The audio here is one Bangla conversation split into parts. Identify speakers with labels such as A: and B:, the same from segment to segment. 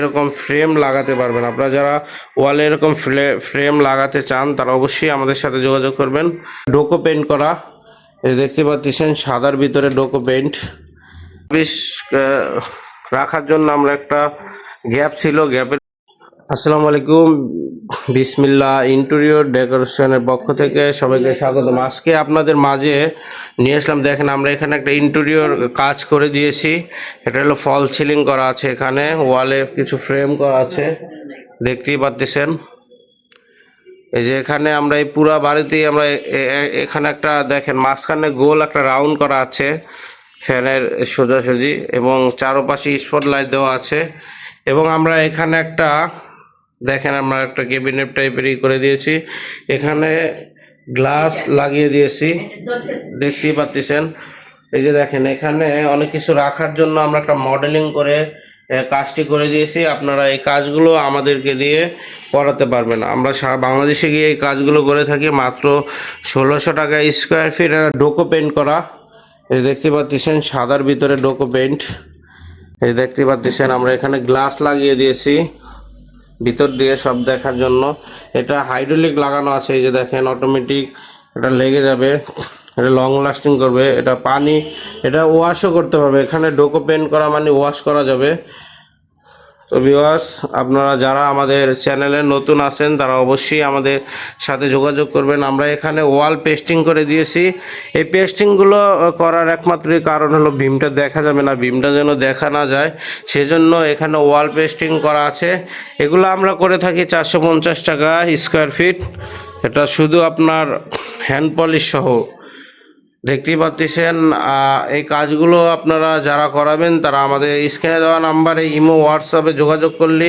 A: এরকম ফ্রেম লাগাতে পারবেন। আপনারা যারা ওয়ালে এরকম ফ্রেম লাগাতে চান তারা অবশ্যই আমাদের সাথে যোগাযোগ করবেন। ডোকো পেইন্ট করা, এই দেখতে পাচ্ছেন সাদার ভিতরে ডোকো পেইন্ট। বেশ রাখার জন্য আমরা একটা গ্যাপ ছিল, গ্যাপের। আসসালামু আলাইকুম, বিসমিল্লাহ ইন্টেরিয়র ডেকোরেশনের পক্ষ থেকে সবাইকে স্বাগতম। আজকে আপনাদের মাঝে নিয়ে আসলাম, দেখেন আমরা এখানে একটা ইন্টেরিয়র কাজ করে দিয়েছি। এটা হলো ফল সিলিং করা আছে, এখানে ওয়ালে কিছু ফ্রেম করা আছে দেখতেই পাচ্ছেন। এই যে এখানে আমরা এই পুরা বাড়িতেই আমরা এখানে একটা দেখেন মাঝখানে গোল একটা রাউন্ড করা আছে ফ্যানের সোজাসুজি, এবং চারপাশে স্পটলাইট দেওয়া আছে। এবং আমরা এখানে একটা দেখেন আমরা একটা ক্যাবিনেট টাইপেরই করে দিয়েছি, এখানে গ্লাস লাগিয়ে দিয়েছি দেখতেই পাচ্ছেন। এই যে দেখেন এখানে অনেক কিছু রাখার জন্য আমরা একটা মডেলিং করে কাজটি করে দিয়েছি। আপনারা এই কাজগুলো আমাদেরকে দিয়ে করাতে পারবেন। আমরা সারা বাংলাদেশে গিয়ে এই কাজগুলো করে থাকি মাত্র 1600 টাকা স্কোয়ার ফিট। ডোকো পেইন্ট করা, এই দেখতে পাচ্ছেন সাদার ভিতরে ডোকো পেইন্ট। এই দেখতে পাচ্ছেন আমরা এখানে গ্লাস লাগিয়ে দিয়েছি ভিতর দিয়ে সব দেখার জন্য। এটা হাইড্রোলিক লাগানো আছে, এই যে দেখেন অটোমেটিক এটা লেগে যাবে, এটা লং লাস্টিং করবে, এটা পানি, এটা ওয়াশও করতে পারবে। এখানে ডোকো পেইন্ট করা মানে ওয়াশ করা যাবে। তো ভিউয়ার্স, আপনারা যারা আমাদের চ্যানেলে নতুন আছেন তারা অবশ্যই আমাদের সাথে যোগাযোগ করবেন। আমরা এখানে ওয়াল পেস্টিং করে দিয়েছি। এই পেস্টিংগুলো করার একমাত্র কারণ হলো বিমটা দেখা যাবে না, বিমটা যেন দেখা না যায় সেজন্য এখানে ওয়াল পেস্টিং করা আছে। এগুলো আমরা করে থাকি 450 টাকা স্কোয়ার ফিট। এটা শুধু আপনার হ্যান্ড পলিশ সহ দেখতেই পাচ্ছেন। এই কাজগুলো আপনারা যারা করাবেন তারা আমাদের স্ক্রিনে দেওয়া নাম্বারে ইমো হোয়াটসঅ্যাপে যোগাযোগ করলে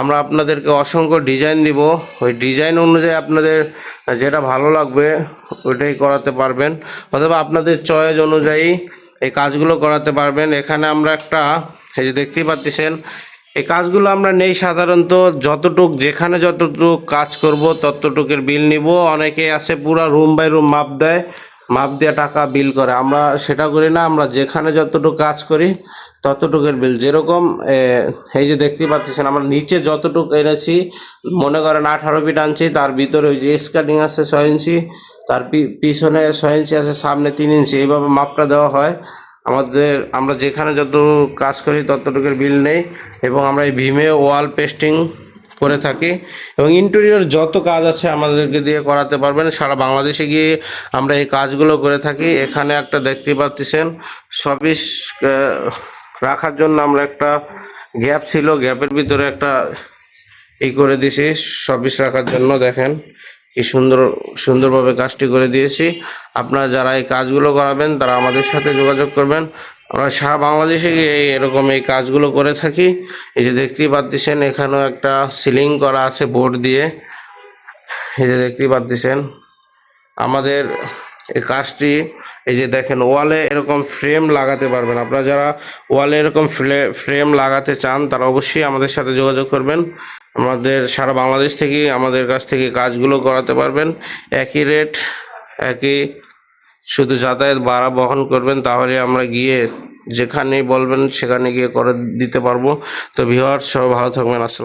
A: আমরা আপনাদেরকে অসংখ্য ডিজাইন দিব। ওই ডিজাইন অনুযায়ী আপনাদের যেটা ভালো লাগবে ওইটাই করাতে পারবেন, অথবা আপনাদের চয়েস অনুযায়ী এই কাজগুলো করাতে পারবেন। এখানে আমরা একটা, এই যে দেখতেই পাচ্ছেন, এই কাজগুলো আমরা নেই সাধারণত যতটুক যেখানে যতটুক কাজ করব ততটুকের বিল নিব। অনেকে আছে পুরো রুম বাই রুম মাপ দেয়, মাপ দিয়ে টাকা বিল করে। আমরা সেটা করি না, আমরা যেখানে যতটুকু কাজ করি ততটুকুর বিল। যেরকম এই যে দেখতে পাচ্ছেন আমরা নিচে যতটুকু এনেছি, মনে করেন 18 ফিট আনছি, তার ভিতরে ওই যে স্কার্টিং আছে 6 ইঞ্চি, তার পিছনে 6 ইঞ্চি আছে, সামনে 3 ইঞ্চি, এইভাবে মাপটা দেওয়া হয় আমাদের। আমরা যেখানে যত কাজ করি ততটুকুর বিল নেই। এবং আমরা এই ভীমে ওয়াল পেস্টিং করে থাকি, এবং ইন্টেরিয়র যত কাজ আছে আমাদেরকে দিয়ে করাতে পারবেন। সারা বাংলাদেশে গিয়ে আমরা এই কাজগুলো করে থাকি। এখানে একটা দেখতে পাচ্ছেন সবিস রাখার জন্য আমরা একটা গ্যাপ ছিল, গ্যাপের ভিতরে একটা এই করে দিয়েছি সবিস রাখার জন্য। দেখেন কি সুন্দরভাবে কাজটি করে দিয়েছি। আপনারা যারা এই কাজগুলো করাবেন তারা আমাদের সাথে যোগাযোগ করবেন। আমরা সারা বাংলাদেশে গিয়ে এরকম এই কাজগুলো করে থাকি। এই যে দেখতেই পাচ্ছেন এখানেও একটা সিলিং করা আছে বোর্ড দিয়ে, এই যে দেখতেই পাচ্ছেন আমাদের এই কাজটি। এই যে দেখেন ওয়ালে এরকম ফ্রেম লাগাতে পারবেন। আপনারা যারা ওয়ালে এরকম ফ্রেম লাগাতে চান তারা অবশ্যই আমাদের সাথে যোগাযোগ করবেন। আমাদের সারা বাংলাদেশ থেকে আমাদের কাছ থেকে কাজগুলো করাতে পারবেন। একই রেট, একই, শুধু যাতায়াত ভাড়া বহন করবেন, তাহলে আমরা গিয়ে যেখানেই বলবেন সেখানে গিয়ে করে দিতে পারবো। তো ভিউয়ার্স, সবাই ভালো থাকবেন। আসসালাম।